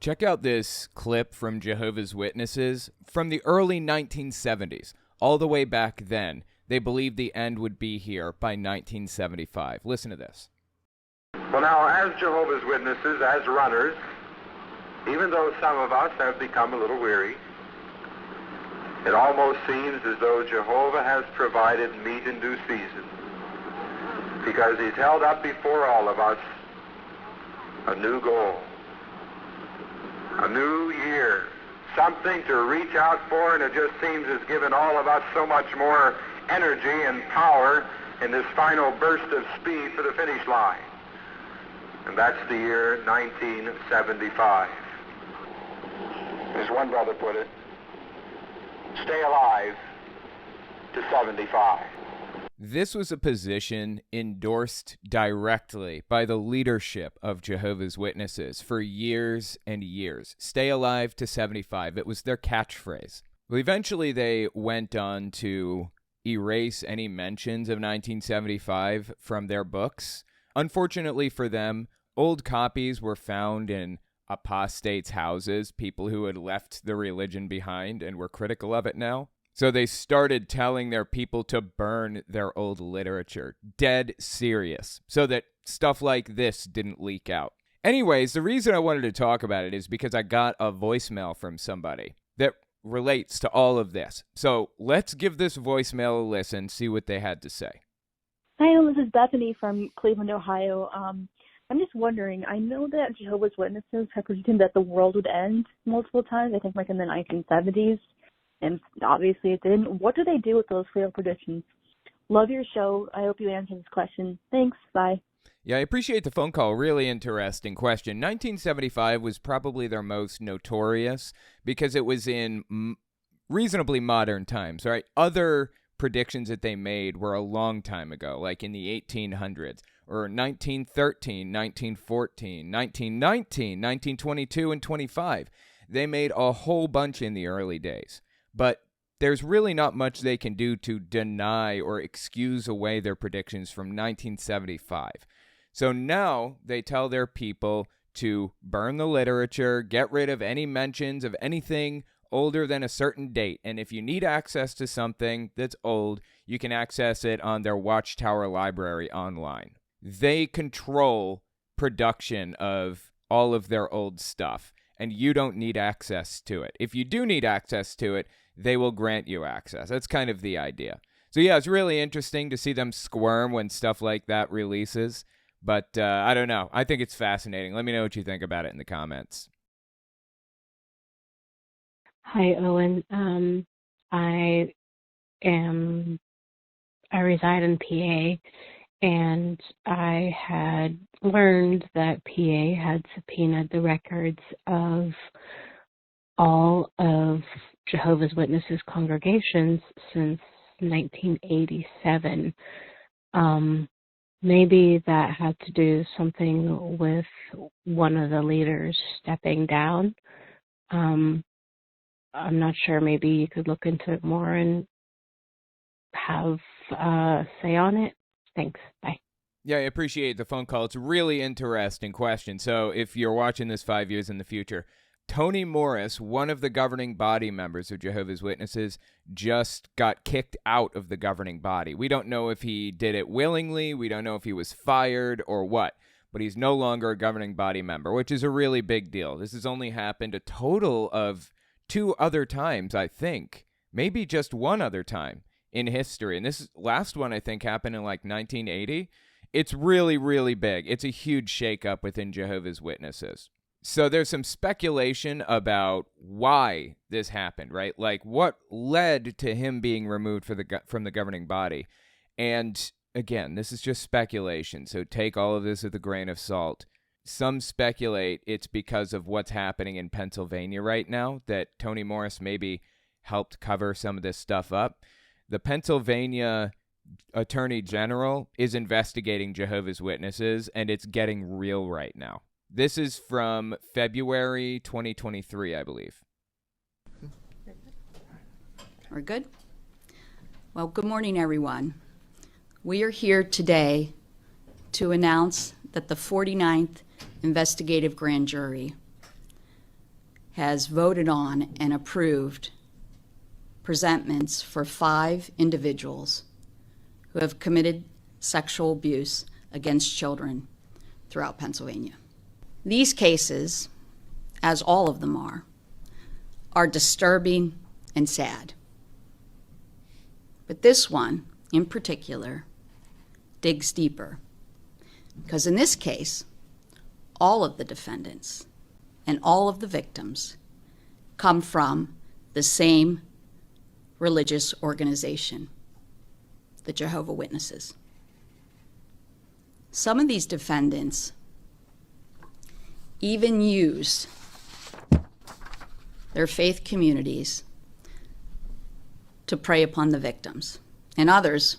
Check out this clip from Jehovah's Witnesses from the early 1970s. All the way back then, they believed the end would be here by 1975. Listen to this. Well, now, as Jehovah's Witnesses, as runners, even though some of us have become a little weary, it almost seems as though Jehovah has provided meat in due season, because he's held up before all of us a new goal, a new year, something to reach out for, and it just seems has given all of us so much more energy and power in this final burst of speed for the finish line. And that's the year 1975. As one brother put it, stay alive to 75. This was a position endorsed directly by the leadership of Jehovah's Witnesses for years and years. Stay alive to 75. It was their catchphrase. Well, eventually they went on to erase any mentions of 1975 from their books. Unfortunately for them, old copies were found in apostates' houses, people who had left the religion behind and were critical of it now. So they started telling their people to burn their old literature. Dead serious. So that stuff like this didn't leak out. Anyways, the reason I wanted to talk about it is because I got a voicemail from somebody that relates to all of this. So let's give this voicemail a listen, see what they had to say. Hi, this is Bethany from Cleveland, Ohio. I'm just wondering, I know that Jehovah's Witnesses have predicted that the world would end multiple times, I think like in the 1970s. And obviously it didn't. What do they do with those failed predictions? Love your show. I hope you answer this question. Thanks. Bye. Yeah, I appreciate the phone call. Really interesting question. 1975 was probably their most notorious because it was in reasonably modern times, right? Other predictions that they made were a long time ago, like in the 1800s, or 1913, 1914, 1919, 1922, and 25. They made a whole bunch in the early days. But there's really not much they can do to deny or excuse away their predictions from 1975. So now they tell their people to burn the literature, get rid of any mentions of anything older than a certain date. And if you need access to something that's old, you can access it on their Watchtower library online. They control production of all of their old stuff, and you don't need access to it. If you do need access to it, they will grant you access. That's kind of the idea. So yeah, it's really interesting to see them squirm when stuff like that releases. But I don't know. I think it's fascinating. Let me know what you think about it in the comments. Hi, Owen. I reside in PA, and I had learned that PA had subpoenaed the records of all of Jehovah's Witnesses congregations since 1987. Maybe that had to do something with one of the leaders stepping down. I'm not sure. Maybe you could look into it more and have say on it. Thanks. Bye. Yeah, I appreciate the phone call. It's a really interesting question. So if you're watching this 5 years in the future, Tony Morris, one of the governing body members of Jehovah's Witnesses, just got kicked out of the governing body. We don't know if he did it willingly. We don't know if he was fired or what, but he's no longer a governing body member, which is a really big deal. This has only happened a total of 2 other times, I think, maybe just 1 other time in history. And this last one, I think, happened in like 1980. It's really, really big. It's a huge shakeup within Jehovah's Witnesses. So there's some speculation about why this happened, right? Like what led to him being removed from the governing body. And again, this is just speculation, so take all of this with a grain of salt. Some speculate it's because of what's happening in Pennsylvania right now, that Tony Morris maybe helped cover some of this stuff up. The Pennsylvania Attorney General is investigating Jehovah's Witnesses, and it's getting real right now. This is from February 2023, I believe. We're good? Well, good morning, everyone. We are here today to announce that the 49th Investigative Grand Jury has voted on and approved presentments for 5 individuals who have committed sexual abuse against children throughout Pennsylvania. These cases, as all of them are disturbing and sad. But this one, in particular, digs deeper. Because in this case, all of the defendants and all of the victims come from the same religious organization, the Jehovah Witnesses. Some of these defendants even used their faith communities to prey upon the victims, and others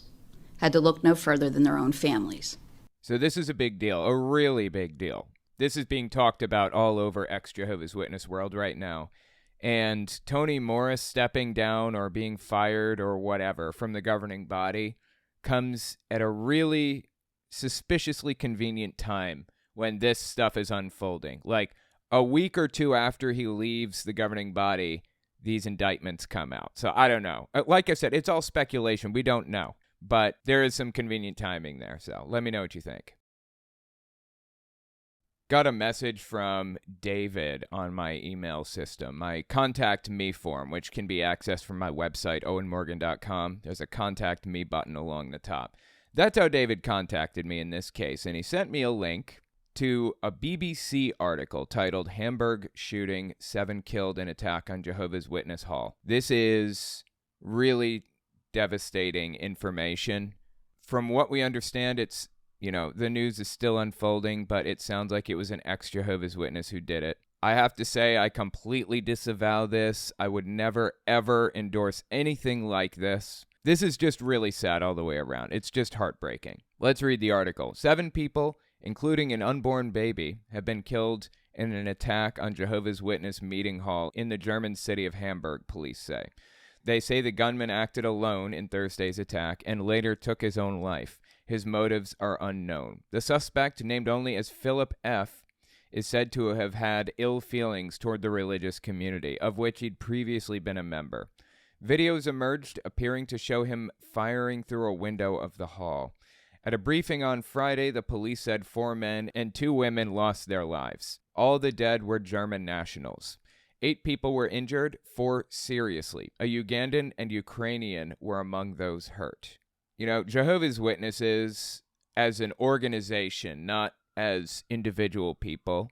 had to look no further than their own families. So this is a big deal, a really big deal. This is being talked about all over ex-Jehovah's Witness world right now. And Tony Morris stepping down or being fired or whatever from the governing body comes at a really suspiciously convenient time when this stuff is unfolding. Like a week or two after he leaves the governing body, these indictments come out. So I don't know. Like I said, it's all speculation. We don't know. But there is some convenient timing there. So let me know what you think. Got a message from David on my email system, my Contact Me form, which can be accessed from my website, owenmorgan.com. There's a Contact Me button along the top. That's how David contacted me in this case, and he sent me a link to a BBC article titled Hamburg Shooting, 7 Killed in Attack on Jehovah's Witness Hall. This is really devastating information. From what we understand, it's the news is still unfolding, but it sounds like it was an ex-Jehovah's Witness who did it. I have to say I completely disavow this. I would never, ever endorse anything like this. This is just really sad all the way around. It's just heartbreaking. Let's read the article. 7 people, including an unborn baby, have been killed in an attack on Jehovah's Witness meeting hall in the German city of Hamburg, police say. They say the gunman acted alone in Thursday's attack and later took his own life. His motives are unknown. The suspect, named only as Philip F., is said to have had ill feelings toward the religious community, of which he'd previously been a member. Videos emerged appearing to show him firing through a window of the hall. At a briefing on Friday, the police said 4 men and 2 women lost their lives. All the dead were German nationals. 8 people were injured, 4 seriously. A Ugandan and Ukrainian were among those hurt. Jehovah's Witnesses, as an organization, not as individual people,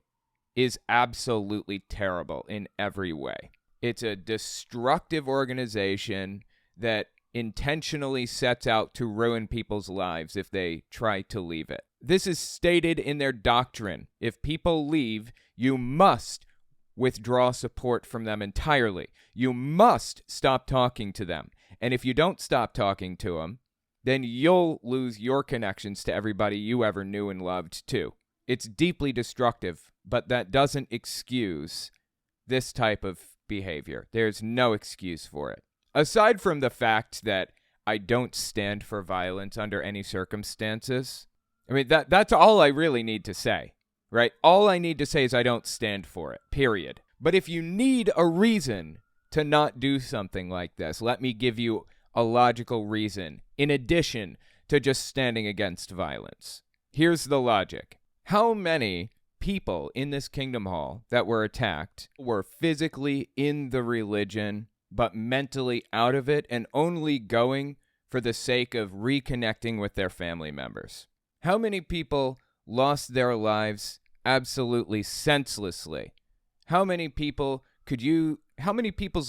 is absolutely terrible in every way. It's a destructive organization that intentionally sets out to ruin people's lives if they try to leave it. This is stated in their doctrine. If people leave, you must withdraw support from them entirely. You must stop talking to them. And if you don't stop talking to them, then you'll lose your connections to everybody you ever knew and loved, too. It's deeply destructive, but that doesn't excuse this type of behavior. There's no excuse for it. Aside from the fact that I don't stand for violence under any circumstances, that's all I really need to say, right? All I need to say is I don't stand for it, period. But if you need a reason to not do something like this, let me give you a logical reason, in addition to just standing against violence. Here's the logic. How many people in this Kingdom Hall that were attacked were physically in the religion, but mentally out of it and only going for the sake of reconnecting with their family members? How many people lost their lives absolutely senselessly? How many people's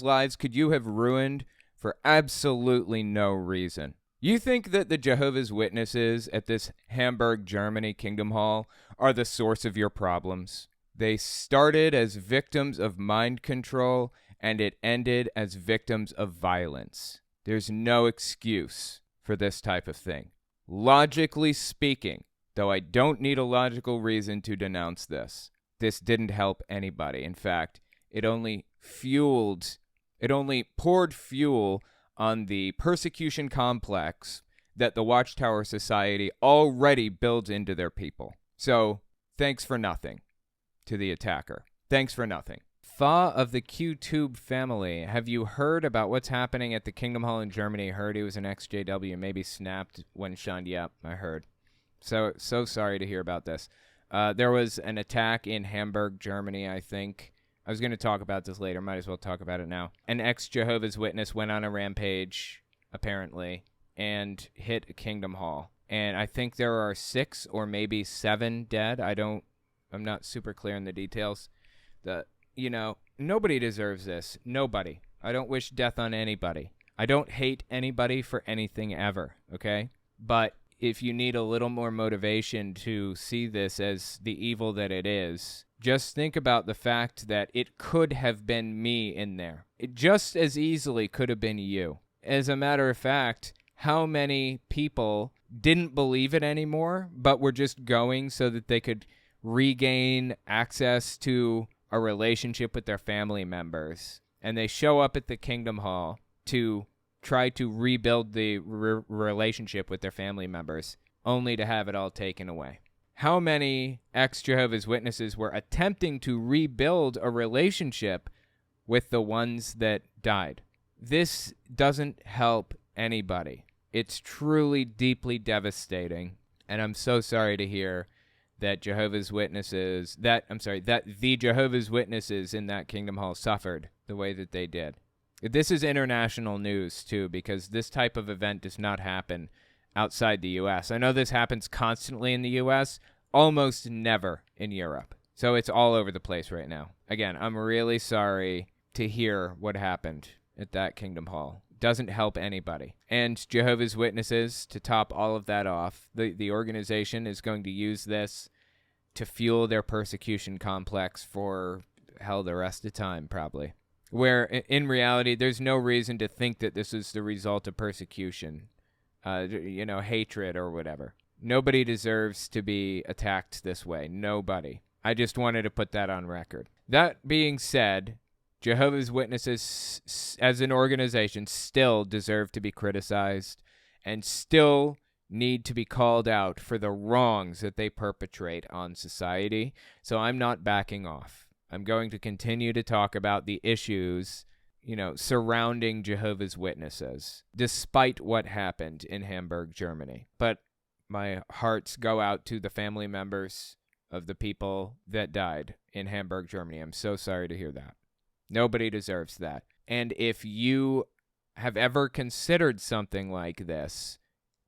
lives could you have ruined for absolutely no reason? You think that the Jehovah's Witnesses at this Hamburg, Germany Kingdom Hall are the source of your problems? They started as victims of mind control, and it ended as victims of violence. There's no excuse for this type of thing. Logically speaking, though I don't need a logical reason to denounce this didn't help anybody. In fact, it only poured fuel on the persecution complex that the Watchtower Society already builds into their people. So, thanks for nothing to the attacker. Thanks for nothing. Fa of the Q-Tube family, have you heard about what's happening at the Kingdom Hall in Germany? Heard he was an ex-JW, maybe snapped when shunned. Yep, I heard. So sorry to hear about this. There was an attack in Hamburg, Germany, I think. I was going to talk about this later. Might as well talk about it now. An ex-Jehovah's Witness went on a rampage, apparently, and hit a Kingdom Hall. And I think there are 6 or maybe 7 dead. I'm not super clear in the details. Nobody deserves this. Nobody. I don't wish death on anybody. I don't hate anybody for anything ever, okay? But if you need a little more motivation to see this as the evil that it is, just think about the fact that it could have been me in there. It just as easily could have been you. As a matter of fact, how many people didn't believe it anymore, but were just going so that they could regain access to a relationship with their family members, and they show up at the Kingdom Hall to try to rebuild the relationship with their family members, only to have it all taken away. How many ex-Jehovah's Witnesses were attempting to rebuild a relationship with the ones that died? This doesn't help anybody. It's truly deeply devastating, and I'm so sorry to hear that the Jehovah's Witnesses in that Kingdom Hall suffered the way that they did. This is international news, too, because this type of event does not happen outside the U.S. I know this happens constantly in the U.S., almost never in Europe. So it's all over the place right now. Again, I'm really sorry to hear what happened at that Kingdom Hall. Doesn't help anybody. And Jehovah's Witnesses, to top all of that off, the organization is going to use this to fuel their persecution complex for, hell, the rest of time, probably. Where, in reality, there's no reason to think that this is the result of persecution, hatred or whatever. Nobody deserves to be attacked this way. Nobody. I just wanted to put that on record. That being said, Jehovah's Witnesses as an organization still deserve to be criticized and still need to be called out for the wrongs that they perpetrate on society. So I'm not backing off. I'm going to continue to talk about the issues, surrounding Jehovah's Witnesses, despite what happened in Hamburg, Germany. But my hearts go out to the family members of the people that died in Hamburg, Germany. I'm so sorry to hear that. Nobody deserves that. And if you have ever considered something like this,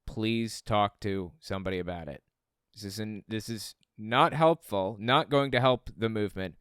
please talk to somebody about it. This is not helpful, not going to help the movement,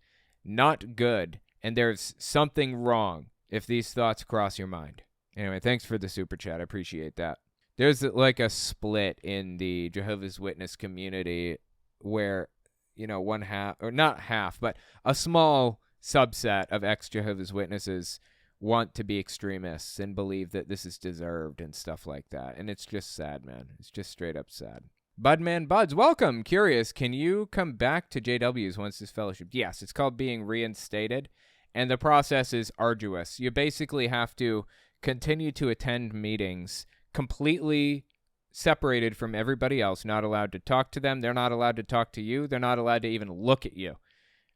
not good, and there's something wrong if these thoughts cross your mind. Anyway, thanks for the super chat. I appreciate that. There's like a split in the Jehovah's Witness community where, one half, or not half, but a small subset of ex-Jehovah's Witnesses want to be extremists and believe that this is deserved and stuff like that. And it's just sad, man. It's just straight up sad. Budman Buds, welcome. Curious, can you come back to JW's once this fellowship? Yes, it's called being reinstated, and the process is arduous. You basically have to continue to attend meetings completely separated from everybody else, not allowed to talk to them. They're not allowed to talk to you. They're not allowed to even look at you.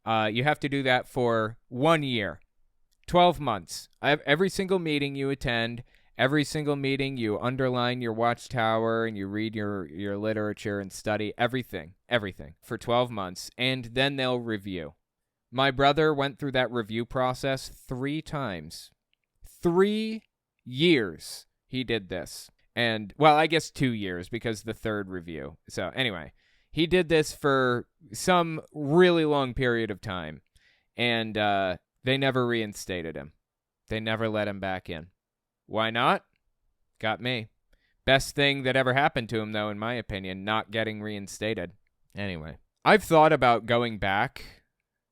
You have to do that for 1 year, 12 months. Every single meeting you attend, every single meeting you underline your watchtower and you read your literature and study everything for 12 months, and then they'll review. My brother went through that review process 3 times. 3 years he did this. And, well, I guess 2 years because the 3rd review. So anyway, he did this for some really long period of time, and they never reinstated him. They never let him back in. Why not? Got me. Best thing that ever happened to him, though, in my opinion, not getting reinstated. Anyway, I've thought about going back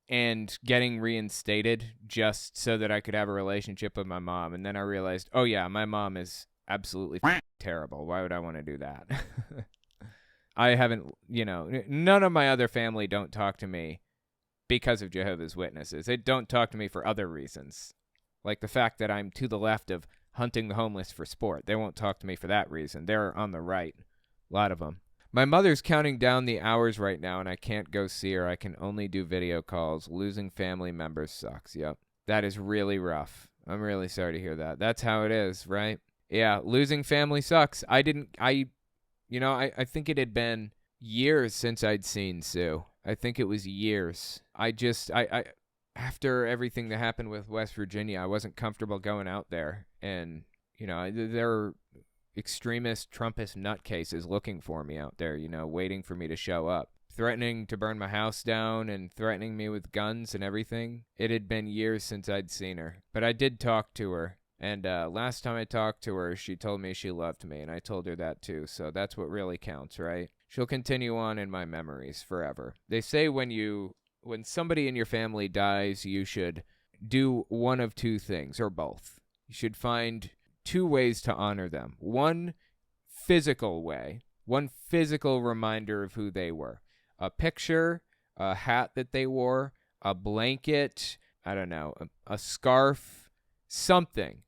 and getting reinstated just so that I could have a relationship with my mom, and then I realized, oh yeah, my mom is absolutely terrible. Why would I want to do that? I haven't, none of my other family don't talk to me because of Jehovah's Witnesses. They don't talk to me for other reasons, like the fact that I'm to the left of hunting the homeless for sport. They won't talk to me for that reason. They're on the right, a lot of them. My mother's counting down the hours right now, and I can't go see her. I can only do video calls. Losing family members sucks. Yep. That is really rough. I'm really sorry to hear that. That's how it is, right? Yeah, losing family sucks. I think it had been years since I'd seen Sue. I think it was years. I after everything that happened with West Virginia, I wasn't comfortable going out there. And, there are extremist Trumpist nutcases looking for me out there, waiting for me to show up, threatening to burn my house down and threatening me with guns and everything. It had been years since I'd seen her, but I did talk to her. And last time I talked to her, she told me she loved me, and I told her that too, so that's what really counts, right? She'll continue on in my memories forever. They say when somebody in your family dies, you should do one of two things, or both. You should find two ways to honor them. One physical way, one physical reminder of who they were. A picture, a hat that they wore, a blanket, I don't know, a scarf, something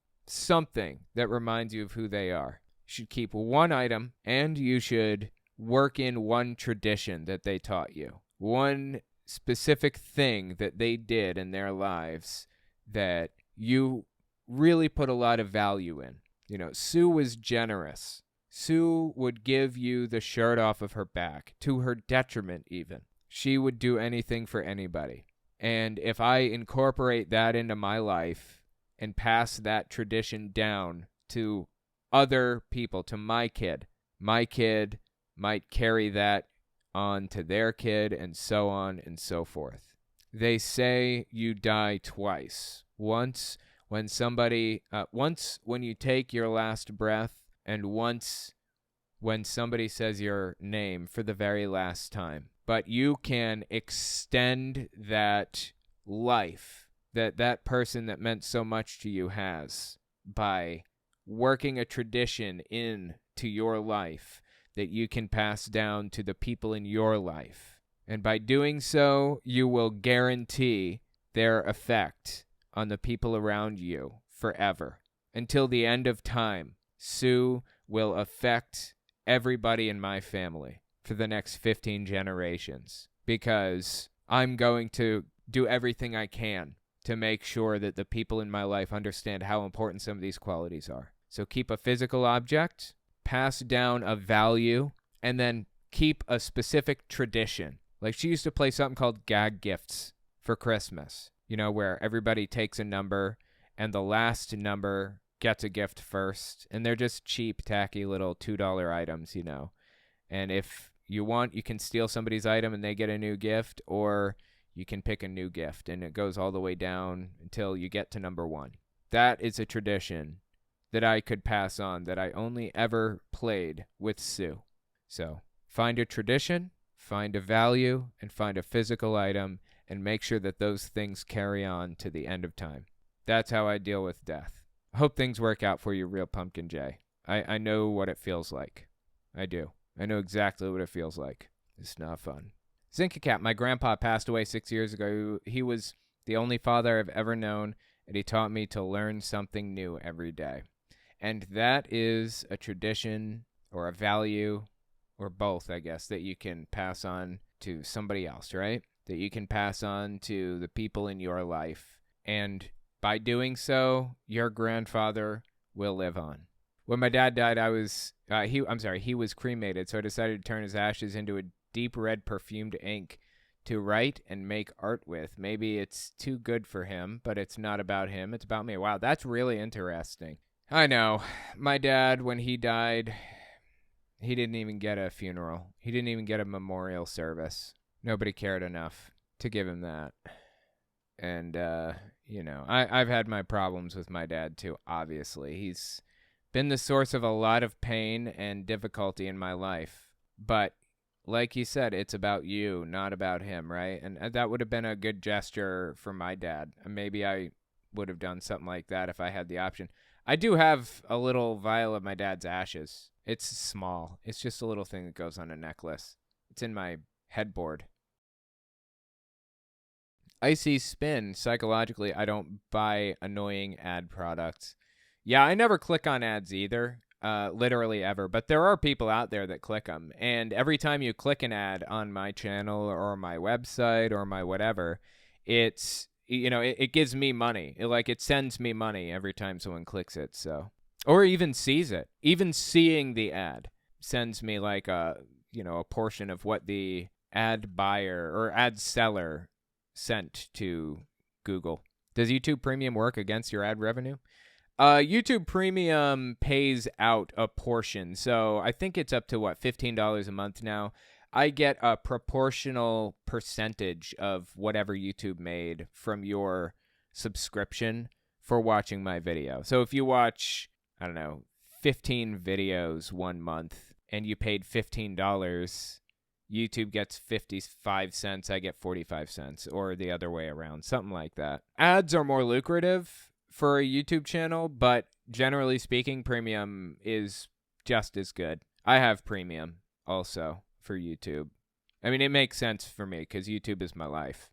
that reminds you of who they are. You should keep one item, and you should work in one tradition that they taught you. One specific thing that they did in their lives that you really put a lot of value in. Sue was generous. Sue would give you the shirt off of her back, to her detriment even. She would do anything for anybody. And if I incorporate that into my life and pass that tradition down to other people, to my kid might carry that on to their kid, and so on and so forth. They say you die twice. Once when you take your last breath, and once when somebody says your name for the very last time. But you can extend that life that person that meant so much to you has by working a tradition into your life that you can pass down to the people in your life. And by doing so, you will guarantee their effect on the people around you forever. Until the end of time, Sue will affect everybody in my family for the next 15 generations, because I'm going to do everything I can to make sure that the people in my life understand how important some of these qualities are. So keep a physical object, pass down a value, and then keep a specific tradition. Like, she used to play something called gag gifts for Christmas, where everybody takes a number and the last number gets a gift first. And they're just cheap, tacky little $2 items, And if you want, you can steal somebody's item and they get a new gift, or you can pick a new gift, and it goes all the way down until you get to number 1. That is a tradition that I could pass on, that I only ever played with Sue. So find a tradition, find a value, and find a physical item, and make sure that those things carry on to the end of time. That's how I deal with death. I hope things work out for you, Real Pumpkin J. I know what it feels like. I do. I know exactly what it feels like. It's not fun. Zinka Cat, my grandpa passed away 6 years ago. He was the only father I've ever known, and he taught me to learn something new every day. And that is a tradition or a value, or both, I guess, that you can pass on to somebody else, right? That you can pass on to the people in your life. And by doing so, your grandfather will live on. When my dad died, he was cremated, so I decided to turn his ashes into a deep red perfumed ink to write and make art with. Maybe it's too good for him, but it's not about him. It's about me. Wow, that's really interesting. I know. My dad, when he died, he didn't even get a funeral. He didn't even get a memorial service. Nobody cared enough to give him that. And, I've had my problems with my dad too, obviously. He's been the source of a lot of pain and difficulty in my life. But like he said, it's about you, not about him, right? And that would have been a good gesture for my dad. Maybe I would have done something like that if I had the option. I do have a little vial of my dad's ashes. It's small. It's just a little thing that goes on a necklace. It's in my headboard. Icy Spin, psychologically, I don't buy annoying ad products. Yeah, I never click on ads either. literally ever. But there are people out there that click them. And every time you click an ad on my channel or my website or my whatever, it's, it gives me money. It sends me money every time someone clicks it. So, or even sees it. Even seeing the ad sends me like a portion of what the ad buyer or ad seller sent to Google. Does YouTube Premium work against your ad revenue? YouTube Premium pays out a portion. So I think it's up to $15 a month now. I get a proportional percentage of whatever YouTube made from your subscription for watching my video. So if you watch, 15 videos 1 month and you paid $15, YouTube gets 55 cents, I get 45 cents, or the other way around, something like that. Ads are more lucrative for a YouTube channel, but generally speaking, Premium is just as good. I have Premium also for YouTube. I mean, it makes sense for me because YouTube is my life.